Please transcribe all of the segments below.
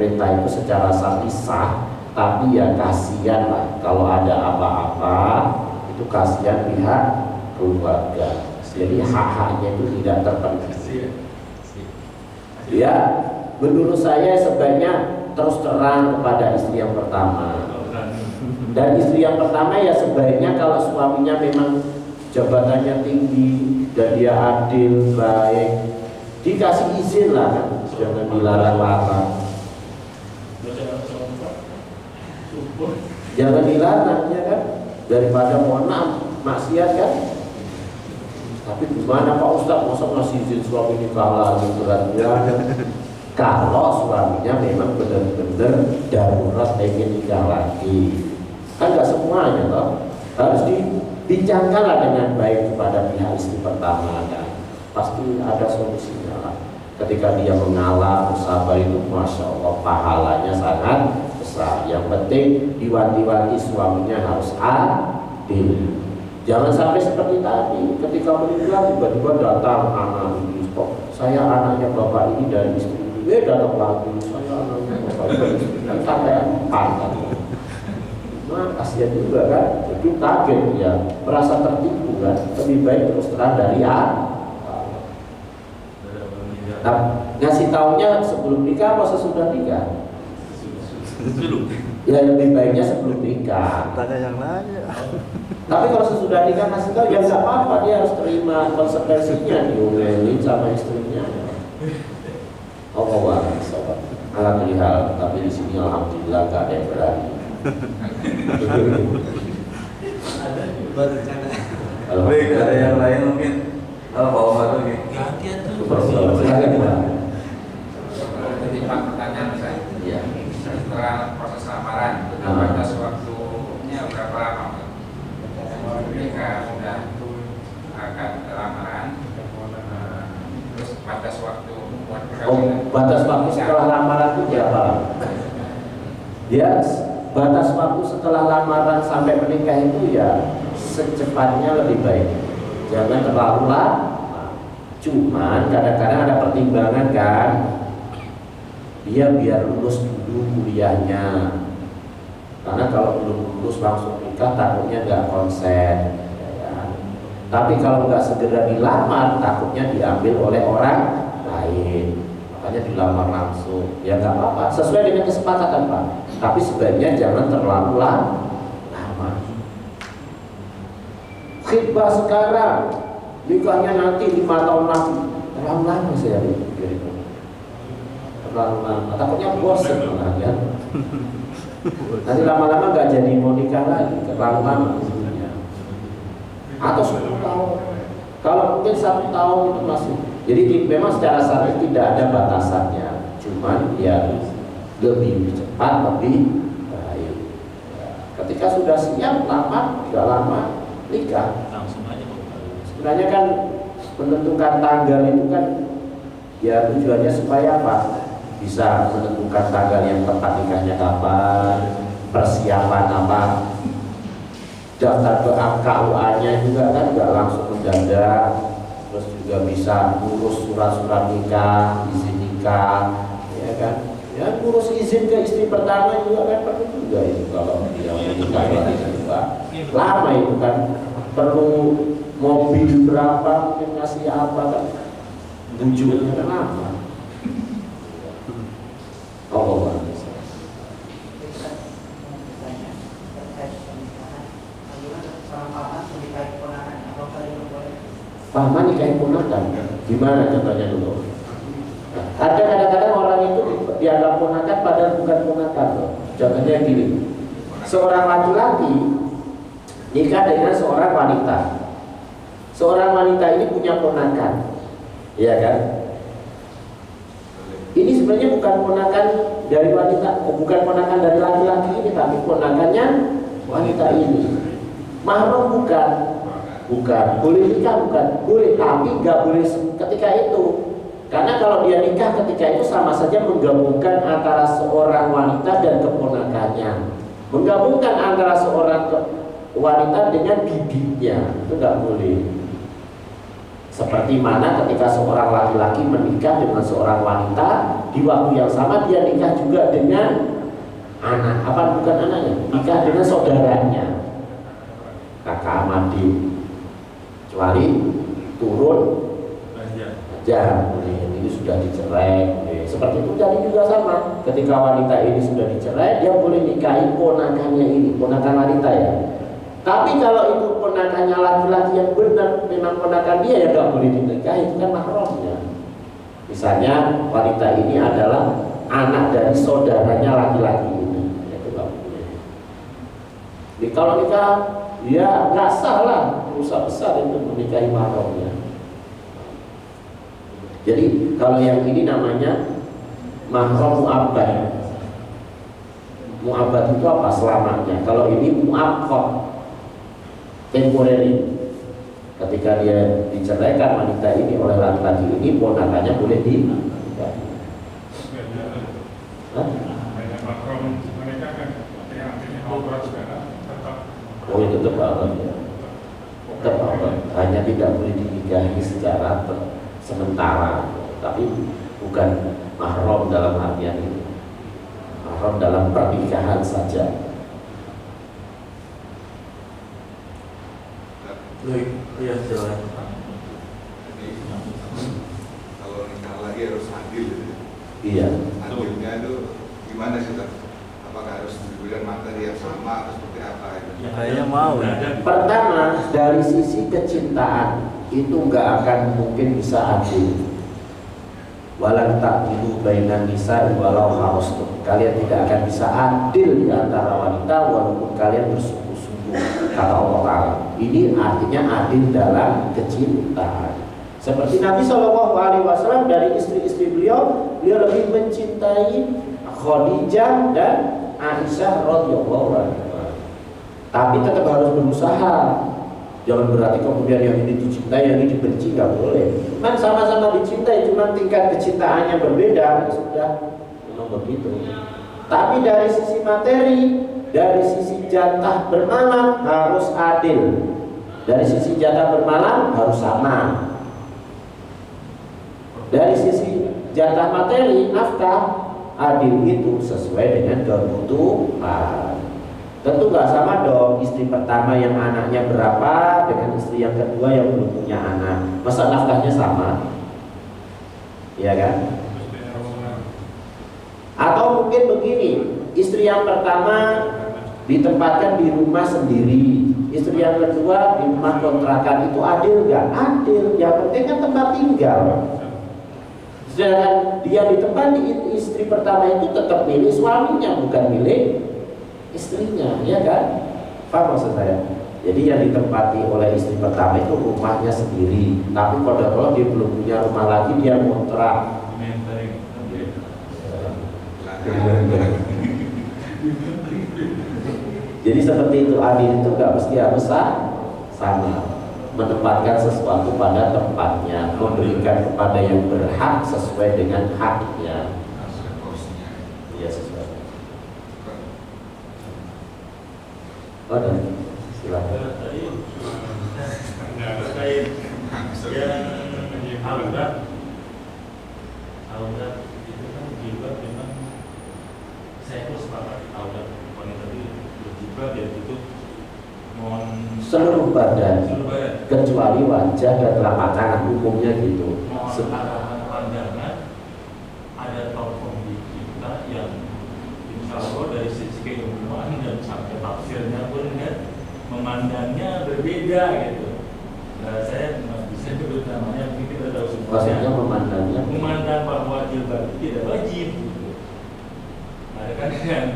pemerintah itu secara sah, tapi ya kasihan lah kalau ada apa-apa itu kasihan pihak keluarga. Jadi hak-haknya itu tidak terpenuhi. Ya, menurut saya sebaiknya terus terang kepada istri yang pertama. Dan istri yang pertama ya sebaiknya kalau suaminya memang jabatannya tinggi dan dia adil, baik, dikasih izin lah kan, jangan dilarang-larang. Jangan dilarang ya kan, daripada mohon maaf maksiat kan. Tapi gimana Pak Ustadz, masa ngasih izin suami nikah lagi beratnya? Kalau suaminya memang benar-benar darurat pengen nikah lagi, kan nggak semuanya toh, harus dibincangkanlah dengan baik kepada pihak istri pertama kan. Pasti ada solusinya lah. Ketika dia mengalah, bersabar itu masya Allah pahalanya sangat besar. Yang penting diwanti-wanti suaminya harus adil. Jangan sampai seperti tadi, ketika menikah tiba-tiba datang anak ini, kok saya anaknya bapak ini dari istri ini, datang lagi, saya anaknya bapak ini dari istri ini, sampai empat. Nah kasihan juga kan, jadi kaget ya, merasa tertipu kan, lebih baik terus terang dari Nah, ngasih taunya sebelum nikah apa sesudah nikah? Ya lebih baiknya sebelum nikah. Tanya yang lain. Tapi kalau sesudah nikah ngasih tahu ya nggak apa-apa, dia harus terima konsekuensinya, diomelin sama istrinya. Allah sobat. Alhamdulillah, tapi di sini alhamdulillah nggak ada yang berani. Baik, ada yang lain mungkin. Pak Omar lagi. Gantian tuh. Jadi Pak, pertanyaan saya. Iya. Setelah proses lamaran, batas waktunya berapa lama? Ketika sudah akan lamaran, terus batas waktu buat perkawinan. Batas waktu setelah lamaran itu berapa? Ya, batas waktu setelah lamaran sampai menikah itu ya secepatnya lebih baik. Jangan terlalu lama. Cuman kadang-kadang ada pertimbangan kan. Dia biar lulus dulu kuliahnya. Karena kalau belum lulus langsung nikah takutnya nggak konsen. Ya. Tapi kalau nggak segera dilamar takutnya diambil oleh orang lain. Makanya dilamar langsung. Ya nggak apa-apa. Sesuai dengan kesepakatan Pak. Tapi sebaiknya jangan terlalu lama. Khidbah sekarang, nikahnya nanti 5 tahun lagi, terlalu lama saya pikir itu. Terlalu lama, takutnya bosan malah ya. Nanti lama-lama nggak jadi mau nikah lagi, terlalu lama sebenarnya. Atau 10 tahun, kalau mungkin 1 tahun itu masih. Jadi memang secara syar'i tidak ada batasannya, cuman ya lebih cepat lebih baik. Ya, ketika sudah siap lama, nggak lama nikah. Langsung aja Pak. Sebenarnya kan menentukan tanggal itu kan ya tujuannya supaya apa? Bisa menentukan tanggal yang tepat nikahnya kapan, persiapan apa, daftar ke KUA-nya juga kan nggak langsung mendadak, terus juga bisa ngurus surat-surat nikah, izin nikah, ya kan? Ya ngurus izin ke istri pertama juga kan perlu juga itu kalau dia menikah lagi juga. Lama itu kan, perlu mobil berapa, mungkin kasih apa kan, bujurnya kan lama. Allah. Paman nikahin ponakan, gimana contohnya dulu? Ada kadang-kadang orang itu dianggap ponakan padahal bukan ponakan loh. Contohnya gini, seorang laki-laki nikah dengan seorang wanita. Seorang wanita ini punya ponakan, iya kan? Ini sebenarnya bukan ponakan dari wanita, bukan ponakan dari laki-laki ini, tapi ponakannya wanita ini. Mahram bukan, boleh nikah bukan, boleh, tapi nggak boleh ketika itu. Karena kalau dia nikah ketika itu sama saja menggabungkan antara seorang wanita dan keponakannya, menggabungkan antara seorang wanita dengan bibinya, itu nggak boleh. Seperti mana ketika seorang laki-laki menikah dengan seorang wanita, di waktu yang sama dia nikah juga dengan anak, apa bukan anaknya, nikah dengan saudaranya, kakak adik, kecuali turun aja, ini sudah dicerai. Seperti itu tadi juga sama, ketika wanita ini sudah dicerai, dia boleh nikahi ponakannya ini, ponakan wanita ya. Tapi kalau itu ponakannya laki-laki yang benar memang ponakan dia, ya nggak boleh dinikahi, itu kan mahramnya. Misalnya wanita ini adalah anak dari saudaranya laki-laki ini, itu nggak boleh. Jadi kalau nikah, ya nggak sah lah, dosa besar itu menikahi mahramnya. Jadi kalau yang ini namanya mahram mu'abbad. Mu'abbad itu apa? Selamanya. Kalau ini mu'aqqad, temporary. Ketika dia diceraikan wanita ini oleh laki-laki ini, ponakannya boleh dinikahi. Oh itu tetap banget ya. Tetap banget. Hanya tidak boleh dinikahi secara sementara, tapi bukan mahram dalam artian ini. Mahram dalam pernikahan saja. Iya, silakan. Jadi kalau nikah lagi harus adil gitu. Iya. Adilnya itu gimana sih, Ustaz? Apakah harus diberikan materi yang sama atau seperti apa itu? Ya kayaknya mau ya. Pertama, dari sisi kecintaan itu nggak akan mungkin bisa adil. Walan ta'dilu bainan nisa walau harustum. Kalian tidak akan bisa adil di antara wanita walaupun kalian bersungguh-sungguh, kata Allah Ta'ala. Ini artinya adil dalam kecintaan. Seperti Nabi SAW dari istri-istri beliau lebih mencintai Khadijah dan Aisyah radhiyallahu anha. Tapi tetap harus berusaha. Jangan berarti kemudian yang ini dicintai, yang ini dibenci, nggak boleh. Kan sama-sama dicintai, cuma tingkat kecintaannya berbeda, sudah memang begitu. Tapi dari sisi materi, dari sisi jatah bermalam harus adil. Dari sisi jatah bermalam harus sama. Dari sisi jatah materi, nafkah, adil itu sesuai dengan kebutuhan. Tentu nggak sama dong istri pertama yang anaknya berapa dengan istri yang kedua yang belum punya anak. Masa nafkahnya sama? Iya kan? Atau mungkin begini, istri yang pertama ditempatkan di rumah sendiri, istri yang kedua di rumah kontrakan, itu adil nggak? Adil. Yang penting kan tempat tinggal. Sedangkan dia ditempati, istri pertama itu tetap milik suaminya, bukan milik istrinya, ya kan? Paham maksud saya? Jadi yang ditempati oleh istri pertama itu rumahnya sendiri, tapi kalau dia belum punya rumah lagi, dia kontrak. Jadi seperti itu, adil itu nggak mesti harus sama. Menempatkan sesuatu pada tempatnya, memberikan kepada yang berhak sesuai dengan haknya. Iya, sesuai. Oh, dan silakan. Tadi terkait yang aurat itu kan jilbab memang saya pun sepakat aurat wanita itu berjilbab ya itu mohon Seluruh badan, kecuali wajah dan telapak tangan, umumnya gitu. mohon arahan pandangan. Ada tokoh di kita yang insya Allah dari sisi keilmuan dan sampai tafsirnya pun kan memandangnya berbeda gitu. Nah, saya bisa sebut namanya, mungkin kita tahu Maksudnya semuanya. memandangnya Memandang bahwa jilbab itu tidak wajib gitu. Ada kan yang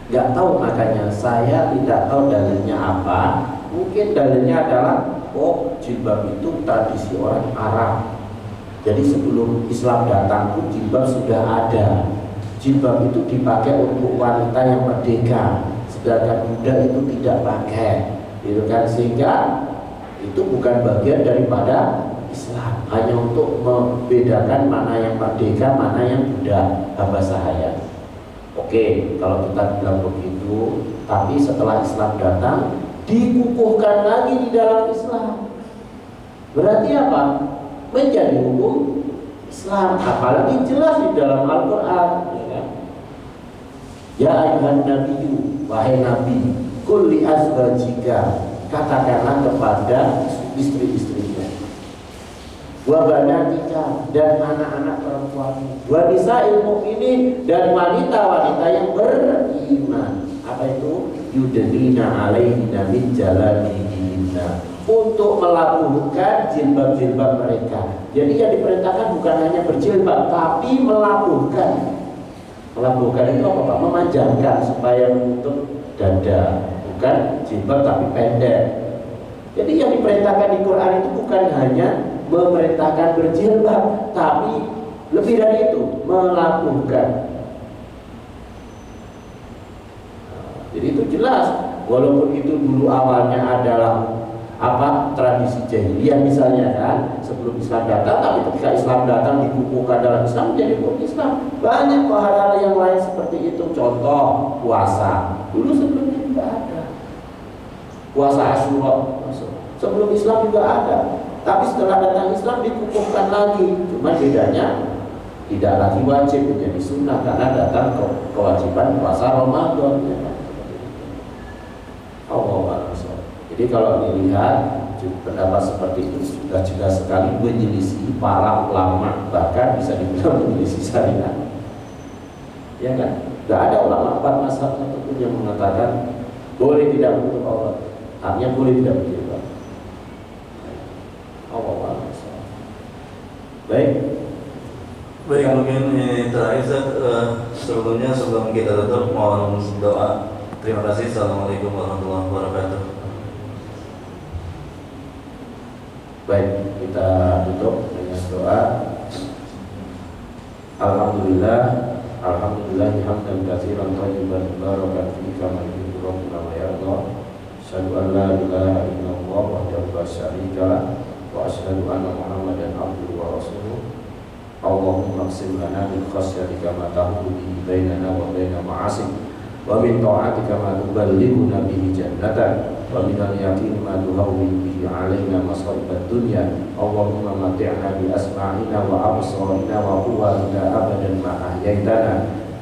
nggak tahu, makanya saya tidak tahu dalilnya apa. Mungkin dalilnya adalah jilbab itu tradisi orang Arab. Jadi sebelum Islam datang pun jilbab sudah ada. Jilbab itu dipakai untuk wanita yang merdeka, sedangkan budak itu tidak pakai, gitu kan? Sehingga itu bukan bagian daripada Islam, hanya untuk membedakan mana yang merdeka, mana yang budak, hamba sahaya. Oke, kalau kita bilang begitu, tapi setelah Islam datang, dikukuhkan lagi di dalam Islam. Berarti apa? menjadi hukum Islam, apalagi jelas di dalam Al-Quran, ya kan? Ya ayuhan nabiyyu, wahai nabi, qul li azwajika, katakanlah kepada istri-istrinya, wa banatika, dan anak-anak perempuanmu, wa nisa'il mu'minin, dan wanita-wanita yang beriman. Apa itu? Yudnina alaihina min jalabihinna, untuk melabuhkan jilbab-jilbab mereka. Jadi yang diperintahkan bukan hanya berjilbab, tapi melabuhkan. Melabuhkan itu apa Pak? Memanjangkan supaya menutup dada, bukan jilbab tapi pendek. Jadi yang diperintahkan di Quran itu bukan hanya memerintahkan berjilbab, tapi lebih dari itu, melabuhkan. Jadi itu jelas, walaupun itu dulu awalnya adalah tradisi jahiliyah misalnya kan, sebelum Islam datang, tapi ketika Islam datang dikukuhkan dalam Islam menjadi hukum Islam. Banyak hal-hal yang lain seperti itu. Contoh puasa, dulu sebelumnya juga ada puasa Asyura, sebelum Islam juga ada, tapi setelah datang Islam dikukuhkan lagi. Cuma bedanya tidak lagi wajib, menjadi sunnah karena datang kewajiban puasa Ramadan, ya. Jadi kalau dilihat pendapat seperti itu sudah jelas sekali menyelisih para ulama, bahkan bisa dibilang menyelisih syariat. Ya kan? Gak ada ulama 4 mazhab ataupun yang mengatakan boleh tidak menutup aurat, artinya boleh tidak berjilbab. Baik. Baik, mungkin ini terakhir sebelumnya sebelum kita tutup mohon doa. Terima kasih. Assalamualaikum warahmatullahi wabarakatuh. Baik, kita tutup dengan doa. Alhamdulillah hamdan katsiran thayyiban mubarakan fihi kama yuhibbu rabbuna wa yarda. Asyhadu an la ilaha illallah wahdahu la syarika lah wa asyhadu anna Muhammadan abduhu wa rasuluh. Allahumma qsim lana min khasyatika ma tahulu bihi bainana wa baina ma'asik, wa min ta'atika ma tuballighuna bihi jannatak, wa min al-yaqin ma tuhawwin bihi 'alaina masa'ibad dunya. Allahumma mati'na bi asma'ina wa absarina wa quwwatina abadan ma ahyaitana,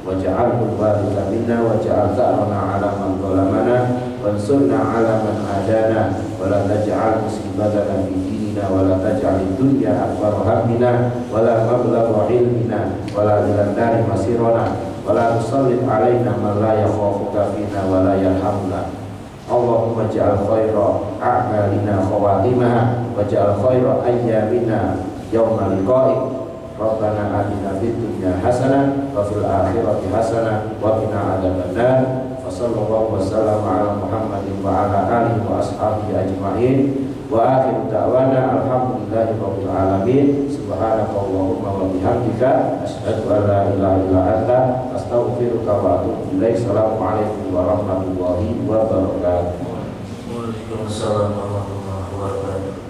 waj'alhu al-waritha minna waj'al tha'rana 'ala man zalamana wansurna 'ala man adana, wa la taj'al musibatana fi dinina, wa la taj'al ad-dunya akbar hammina, wa la mablagha 'ilmina, wa la ila an-nari masirana, wa la tusallit 'alaina man la yakhafuka fina wa la yarhamuna. Allahumma ja'al khaira a'malina khawatimaha waj'al khaira ayyamina yawma liqa'ik. Rabbana atina fid dunya hasanah wa fil akhirati hasanah wa qina adzabannar. Wa sallallahu wa sallam ala Muhammadin wa ala alihi wa ashabihi ajma'in. Wa akhiru da'wana alhamdulillahi rabbil alamin. Subhanakallahumma wa bihamdika asyhadu an la ilaha illa anta astaghfiruka wa atubu ilaik. Assalamualaikum warahmatullahi wabarakatuh. Waalaikumsalam warahmatullahi wabarakatuh.